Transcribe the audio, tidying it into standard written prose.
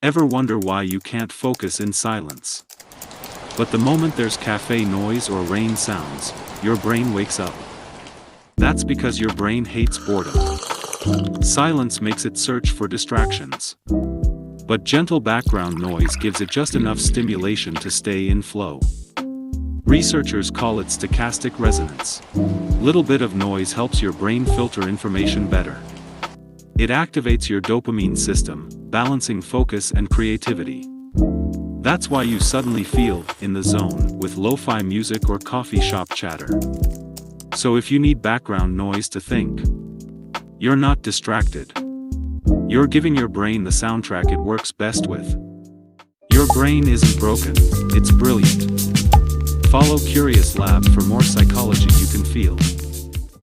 Ever wonder why you can't focus in silence? But the moment there's cafe noise or rain sounds, your brain wakes up. That's because your brain hates boredom. Silence makes it search for distractions. But gentle background noise gives it just enough stimulation to stay in flow. Researchers call it stochastic resonance. Little bit of noise helps your brain filter information better. It activates your dopamine system, balancing focus and creativity. That's why you suddenly feel in the zone with lo-fi music or coffee shop chatter. So if you need background noise to think, you're not distracted. You're giving your brain the soundtrack it works best with. Your brain isn't broken, it's brilliant. Follow Curious Lab for more psychology you can feel.